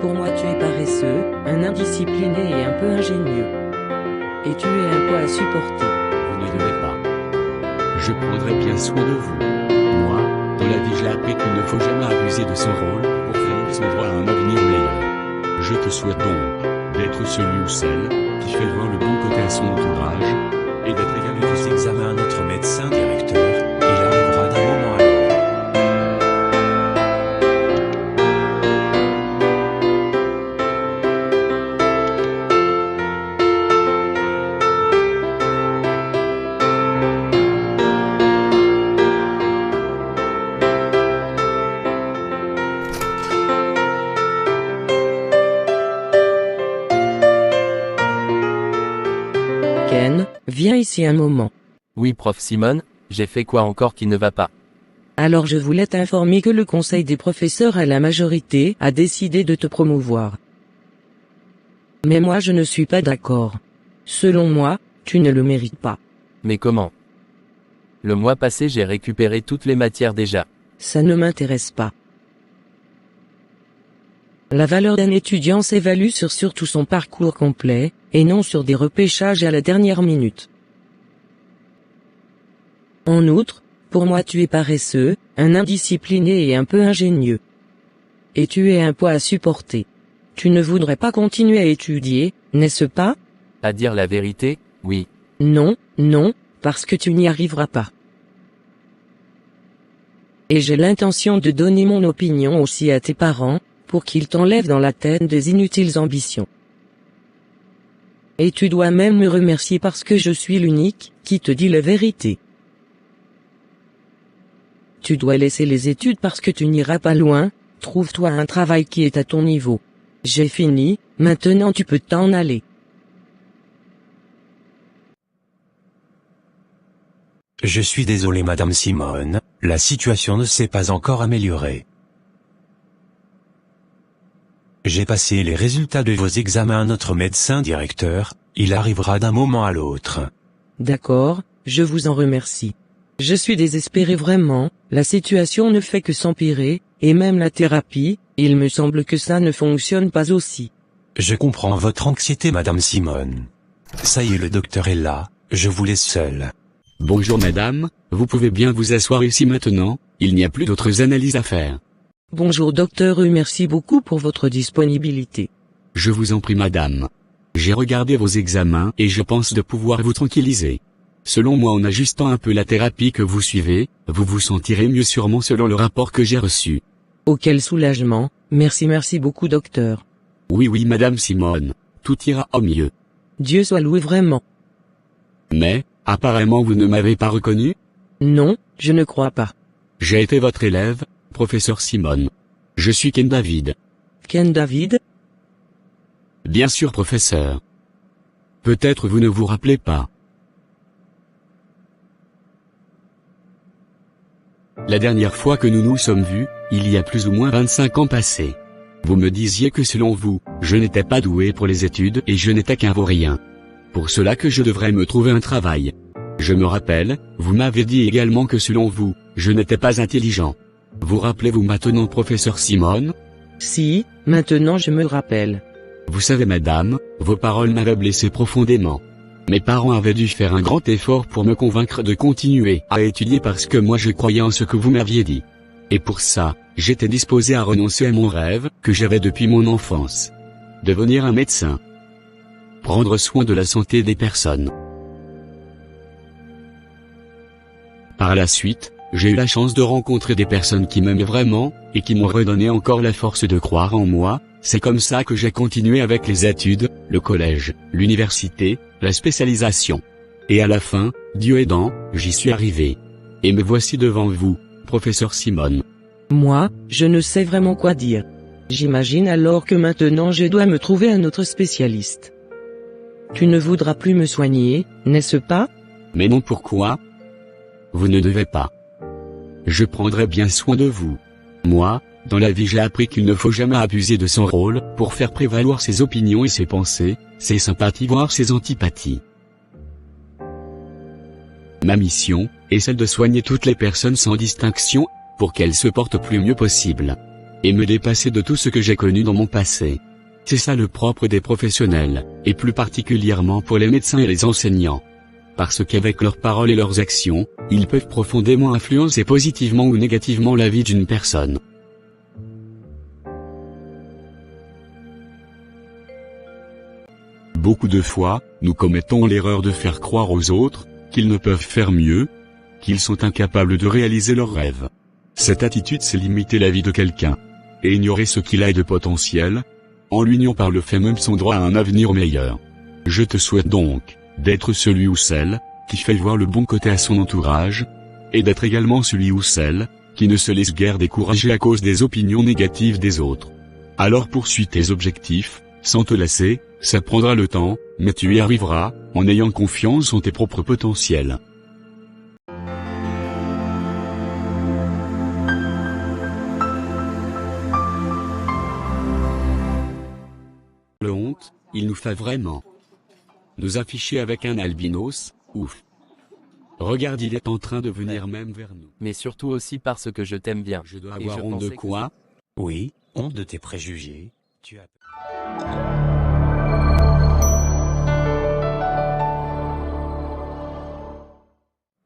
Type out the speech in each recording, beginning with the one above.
Pour moi tu es paresseux, un indiscipliné et un peu ingénieux. Et tu es un poids à supporter. Vous ne devez pas. Je prendrai bien soin de vous. Moi, dans la vie j'ai appris qu'il ne faut jamais abuser de son rôle, pour faire de son droit à un avenir meilleur. Je te souhaite donc, d'être celui ou celle, qui fait voir le bon côté à son entourage, et d'être égal à vos examens à notre médecin directeur, il arrivera d'un moment à l'autre. Ken, viens ici un moment. Oui, prof Simone, j'ai fait quoi encore qui ne va pas? Alors je voulais t'informer que le conseil des professeurs à la majorité a décidé de te promouvoir. Mais moi je ne suis pas d'accord. Selon moi, tu ne le mérites pas. Mais comment? Le mois passé j'ai récupéré toutes les matières déjà. Ça ne m'intéresse pas. La valeur d'un étudiant s'évalue sur surtout son parcours complet, et non sur des repêchages à la dernière minute. En outre, pour moi tu es paresseux, un indiscipliné et un peu ingénieux. Et tu es un poids à supporter. Tu ne voudrais pas continuer à étudier, n'est-ce pas? À dire la vérité, oui. Non, non, parce que tu n'y arriveras pas. Et j'ai l'intention de donner mon opinion aussi à tes parents, pour qu'ils t'enlèvent dans la tête des inutiles ambitions. Et tu dois même me remercier parce que je suis l'unique qui te dit la vérité. Tu dois laisser les études parce que tu n'iras pas loin, trouve-toi un travail qui est à ton niveau. J'ai fini, maintenant tu peux t'en aller. Je suis désolé Madame Simone, la situation ne s'est pas encore améliorée. J'ai passé les résultats de vos examens à notre médecin directeur, il arrivera d'un moment à l'autre. D'accord, je vous en remercie. Je suis désespéré vraiment, la situation ne fait que s'empirer, et même la thérapie, il me semble que ça ne fonctionne pas aussi. Je comprends votre anxiété Madame Simone. Ça y est, le docteur est là, je vous laisse seul. Bonjour madame, vous pouvez bien vous asseoir ici maintenant, il n'y a plus d'autres analyses à faire. Bonjour docteur et merci beaucoup pour votre disponibilité. Je vous en prie madame. J'ai regardé vos examens et je pense de pouvoir vous tranquilliser. Selon moi en ajustant un peu la thérapie que vous suivez, vous vous sentirez mieux sûrement selon le rapport que j'ai reçu. Oh quel soulagement, merci beaucoup docteur. Oui madame Simone, tout ira au mieux. Dieu soit loué vraiment. Mais, apparemment vous ne m'avez pas reconnu? Non, je ne crois pas. J'ai été votre élève, professeur Simone. Je suis Ken David. Ken David? Bien sûr professeur. Peut-être vous ne vous rappelez pas. La dernière fois que nous nous sommes vus, il y a plus ou moins 25 ans passés. Vous me disiez que selon vous, je n'étais pas doué pour les études et je n'étais qu'un vaurien. Pour cela que je devrais me trouver un travail. Je me rappelle, vous m'avez dit également que selon vous, je n'étais pas intelligent. Vous rappelez-vous maintenant professeur Simone? Si, maintenant je me rappelle. Vous savez madame, vos paroles m'avaient blessé profondément. Mes parents avaient dû faire un grand effort pour me convaincre de continuer à étudier parce que moi je croyais en ce que vous m'aviez dit. Et pour ça, j'étais disposé à renoncer à mon rêve, que j'avais depuis mon enfance. Devenir un médecin. Prendre soin de la santé des personnes. Par la suite, j'ai eu la chance de rencontrer des personnes qui m'aimaient vraiment, et qui m'ont redonné encore la force de croire en moi. C'est comme ça que j'ai continué avec les études, le collège, l'université, la spécialisation. Et à la fin, Dieu aidant, j'y suis arrivé. Et me voici devant vous, professeur Simone. Moi, je ne sais vraiment quoi dire. J'imagine alors que maintenant je dois me trouver un autre spécialiste. Tu ne voudras plus me soigner, n'est-ce pas? Mais non, pourquoi? Vous ne devez pas. Je prendrai bien soin de vous. Moi, dans la vie j'ai appris qu'il ne faut jamais abuser de son rôle, pour faire prévaloir ses opinions et ses pensées, ses sympathies voire ses antipathies. Ma mission est celle de soigner toutes les personnes sans distinction, pour qu'elles se portent le mieux possible. et me dépasser de tout ce que j'ai connu dans mon passé. C'est ça le propre des professionnels, et plus particulièrement pour les médecins et les enseignants. Parce qu'avec leurs paroles et leurs actions, ils peuvent profondément influencer positivement ou négativement la vie d'une personne. Beaucoup de fois, nous commettons l'erreur de faire croire aux autres qu'ils ne peuvent faire mieux, qu'ils sont incapables de réaliser leurs rêves. Cette attitude, c'est limiter la vie de quelqu'un, et ignorer ce qu'il a de potentiel, en lui niant par le fait même son droit à un avenir meilleur. Je te souhaite donc d'être celui ou celle qui fait voir le bon côté à son entourage, et d'être également celui ou celle qui ne se laisse guère décourager à cause des opinions négatives des autres. Alors poursuis tes objectifs, sans te lasser, ça prendra le temps, mais tu y arriveras, en ayant confiance en tes propres potentiels. Le honte, il nous fait vraiment nous afficher avec un albinos, ouf. Regarde, il est en train de venir même vers nous. Mais surtout aussi parce que je t'aime bien. Je dois Et avoir honte de pensais que quoi? Oui, honte de tes préjugés. Tu as...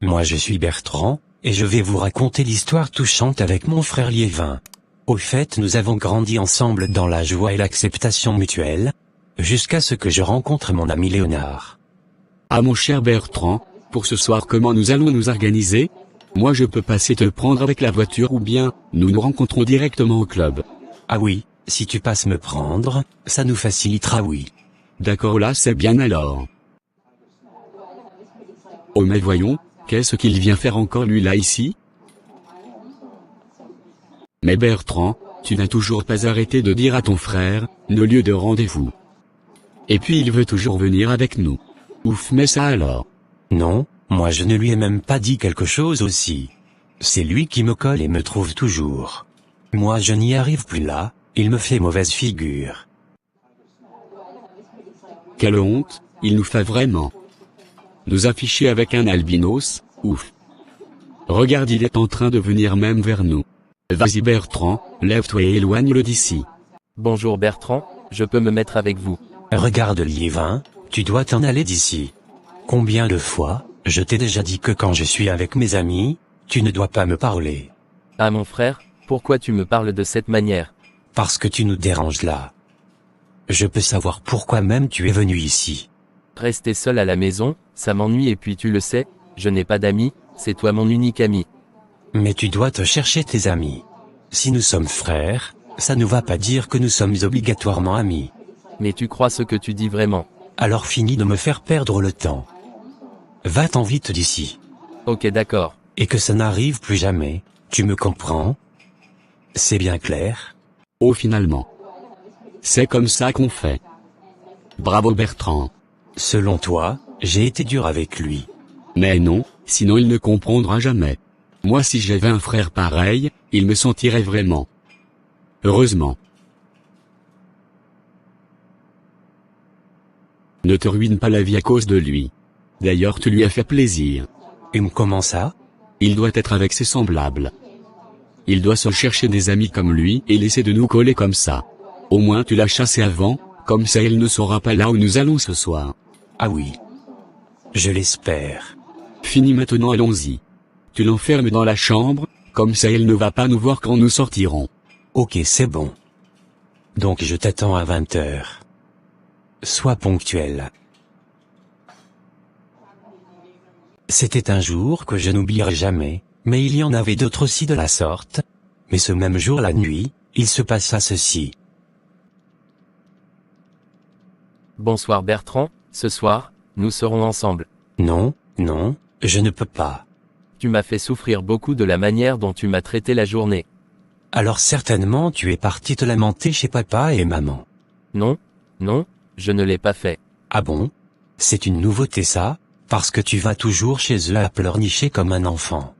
Moi je suis Bertrand, et je vais vous raconter l'histoire touchante avec mon frère Liévin. Au fait, nous avons grandi ensemble dans la joie et l'acceptation mutuelle, jusqu'à ce que je rencontre mon ami Léonard. Ah mon cher Bertrand, pour ce soir comment nous allons nous organiser? Moi je peux passer te prendre avec la voiture ou bien, nous nous rencontrons directement au club. Ah oui, si tu passes me prendre, ça nous facilitera, oui. D'accord, là c'est bien alors. Oh mais voyons, qu'est-ce qu'il vient faire encore lui là ici? Mais Bertrand, tu n'as toujours pas arrêté de dire à ton frère, nos lieux de rendez-vous. Et puis il veut toujours venir avec nous. Ouf, mais ça alors. Non, moi je ne lui ai même pas dit quelque chose aussi. C'est lui qui me colle et me trouve toujours. Moi je n'y arrive plus là, il me fait mauvaise figure. Quelle honte, il nous fait vraiment nous afficher avec un albinos, ouf. Regarde, il est en train de venir même vers nous. Vas-y Bertrand, lève-toi et éloigne-le d'ici. Bonjour Bertrand, je peux me mettre avec vous. Regarde Liévin, tu dois t'en aller d'ici. Combien de fois, je t'ai déjà dit que quand je suis avec mes amis, tu ne dois pas me parler. Ah mon frère, pourquoi tu me parles de cette manière? Parce que tu nous déranges là. Je peux savoir pourquoi même tu es venu ici. Rester seul à la maison, ça m'ennuie et puis tu le sais, je n'ai pas d'amis, c'est toi mon unique ami. Mais tu dois te chercher tes amis. Si nous sommes frères, ça ne va pas dire que nous sommes obligatoirement amis. Mais tu crois ce que tu dis vraiment? Alors finis de me faire perdre le temps. Va-t'en vite d'ici. Ok d'accord. Et que ça n'arrive plus jamais, tu me comprends? C'est bien clair? Oh finalement. C'est comme ça qu'on fait. Bravo Bertrand. Selon toi, j'ai été dur avec lui. Mais non, sinon il ne comprendra jamais. Moi si j'avais un frère pareil, il me sentirait vraiment. Heureusement. Ne te ruine pas la vie à cause de lui. D'ailleurs tu lui as fait plaisir. Et comment ça? Il doit être avec ses semblables. Il doit se chercher des amis comme lui et laisser de nous coller comme ça. Au moins tu l'as chassé avant, comme ça il ne saura pas là où nous allons ce soir. Ah oui. Je l'espère. Fini maintenant, allons-y. Tu l'enfermes dans la chambre, comme ça il ne va pas nous voir quand nous sortirons. Ok, c'est bon. Donc je t'attends à 20h. Sois ponctuel. C'était un jour que je n'oublierai jamais, mais il y en avait d'autres aussi de la sorte. Mais ce même jour la nuit, il se passa ceci. Bonsoir Bertrand, ce soir, nous serons ensemble. Non, non, je ne peux pas. Tu m'as fait souffrir beaucoup de la manière dont tu m'as traité la journée. Alors certainement tu es parti te lamenter chez papa et maman. Non, non, je ne l'ai pas fait. Ah bon? C'est une nouveauté ça, parce que tu vas toujours chez eux à pleurnicher comme un enfant.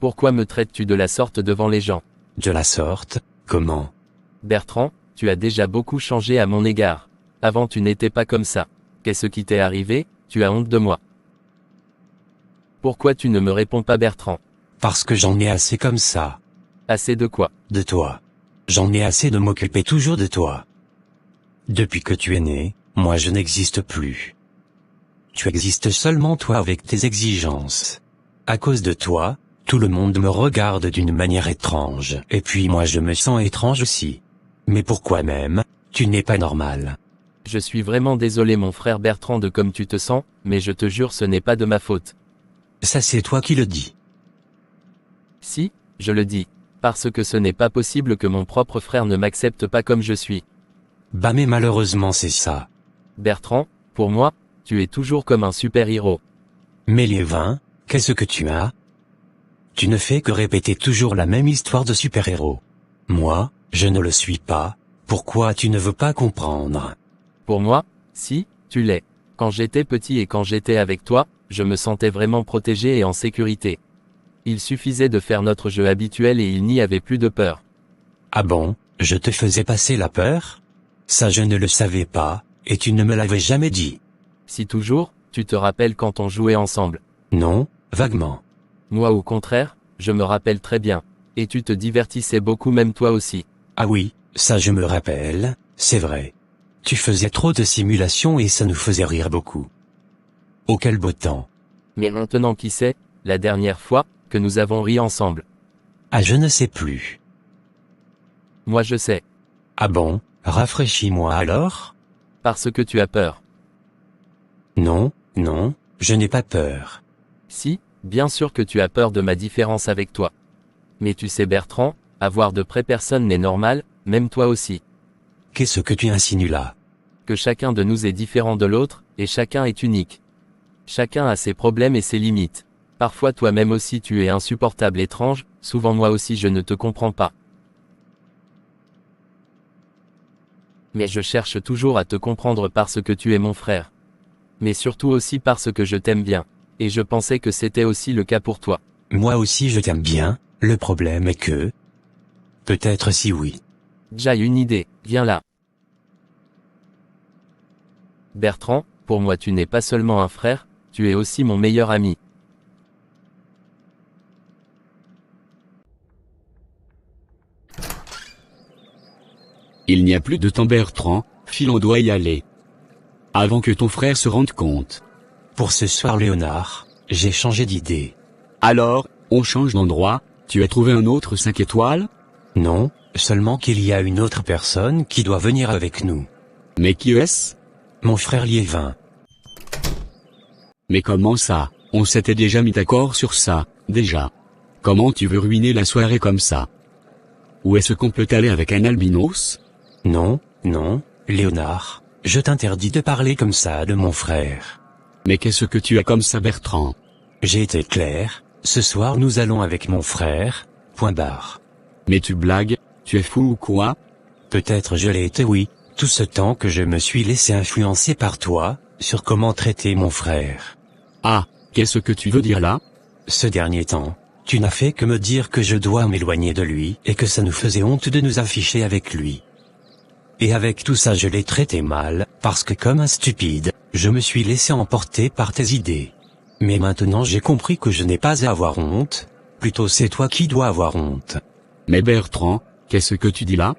Pourquoi me traites-tu de la sorte devant les gens? De la sorte, comment? Bertrand, tu as déjà beaucoup changé à mon égard. Avant tu n'étais pas comme ça. Qu'est-ce qui t'est arrivé? Tu as honte de moi. Pourquoi tu ne me réponds pas Bertrand? Parce que j'en ai assez comme ça. Assez de quoi? De toi. J'en ai assez de m'occuper toujours de toi. Depuis que tu es né, moi je n'existe plus. Tu existes seulement toi avec tes exigences. À cause de toi, tout le monde me regarde d'une manière étrange. Et puis moi je me sens étrange aussi. Mais pourquoi même, tu n'es pas normal. Je suis vraiment désolé mon frère Bertrand de comme tu te sens, mais je te jure ce n'est pas de ma faute. Ça c'est toi qui le dis. Si, je le dis. Parce que ce n'est pas possible que mon propre frère ne m'accepte pas comme je suis. Bah mais malheureusement c'est ça. Bertrand, pour moi, tu es toujours comme un super-héros. Mais Liévin, qu'est-ce que tu as? Tu ne fais que répéter toujours la même histoire de super-héros. Moi, je ne le suis pas, pourquoi tu ne veux pas comprendre? Pour moi, si, tu l'es. Quand j'étais petit et quand j'étais avec toi, je me sentais vraiment protégé et en sécurité. Il suffisait de faire notre jeu habituel et il n'y avait plus de peur. Ah bon, je te faisais passer la peur? Ça je ne le savais pas, et tu ne me l'avais jamais dit. Si toujours, tu te rappelles quand on jouait ensemble? Non, vaguement. Moi au contraire, je me rappelle très bien. Et tu te divertissais beaucoup même toi aussi. Ah oui, ça je me rappelle, c'est vrai. Tu faisais trop de simulations et ça nous faisait rire beaucoup. Oh quel beau temps. Mais maintenant qui sait, la dernière fois, que nous avons ri ensemble. Ah je ne sais plus. Moi je sais. Ah bon, rafraîchis-moi alors? Parce que tu as peur. Non, non, je n'ai pas peur. Si, bien sûr que tu as peur de ma différence avec toi. Mais tu sais Bertrand, avoir de près personne n'est normal, même toi aussi. Qu'est-ce que tu insinues là? Que chacun de nous est différent de l'autre, et chacun est unique. Chacun a ses problèmes et ses limites. Parfois toi-même aussi tu es insupportable étrange, souvent moi aussi je ne te comprends pas. Mais je cherche toujours à te comprendre parce que tu es mon frère. Mais surtout aussi parce que je t'aime bien. Et je pensais que c'était aussi le cas pour toi. Moi aussi je t'aime bien, le problème est que... Peut-être si oui. J'ai une idée, viens là. Bertrand, pour moi tu n'es pas seulement un frère, tu es aussi mon meilleur ami. Il n'y a plus de temps Bertrand, file on doit y aller. Avant que ton frère se rende compte. Pour ce soir Léonard, j'ai changé d'idée. Alors, on change d'endroit, tu as trouvé un autre 5 étoiles? Non, seulement qu'il y a une autre personne qui doit venir avec nous. Mais qui est-ce? Mon frère Liévin. Mais comment ça? On s'était déjà mis d'accord sur ça, déjà. Comment tu veux ruiner la soirée comme ça? Où est-ce qu'on peut aller avec un albinos? Non, non, Léonard, je t'interdis de parler comme ça de mon frère. Mais qu'est-ce que tu as comme ça Bertrand? J'ai été clair, ce soir nous allons avec mon frère, point barre. Mais tu blagues, tu es fou ou quoi? Peut-être je l'ai été oui, tout ce temps que je me suis laissé influencer par toi, sur comment traiter mon frère. Ah, qu'est-ce que tu veux dire là? Ce dernier temps, tu n'as fait que me dire que je dois m'éloigner de lui et que ça nous faisait honte de nous afficher avec lui. Et avec tout ça je l'ai traité mal, parce que comme un stupide, je me suis laissé emporter par tes idées. Mais maintenant j'ai compris que je n'ai pas à avoir honte, plutôt c'est toi qui dois avoir honte. Mais Bertrand, qu'est-ce que tu dis là?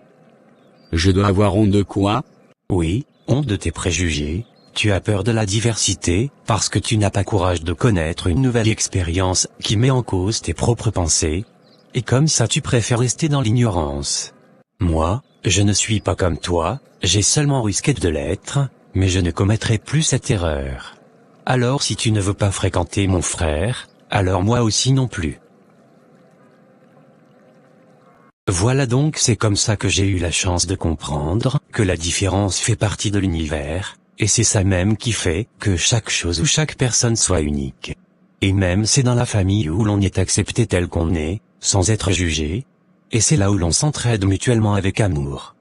Je dois avoir honte de quoi? Oui, honte de tes préjugés. Tu as peur de la diversité, parce que tu n'as pas courage de connaître une nouvelle expérience qui met en cause tes propres pensées. Et comme ça tu préfères rester dans l'ignorance. Moi, je ne suis pas comme toi, j'ai seulement risqué de l'être, mais je ne commettrai plus cette erreur. Alors si tu ne veux pas fréquenter mon frère, alors moi aussi non plus. Voilà donc c'est comme ça que j'ai eu la chance de comprendre que la différence fait partie de l'univers, et c'est ça même qui fait que chaque chose ou chaque personne soit unique. Et même c'est dans la famille où l'on est accepté tel qu'on est, sans être jugé, et c'est là où l'on s'entraide mutuellement avec amour.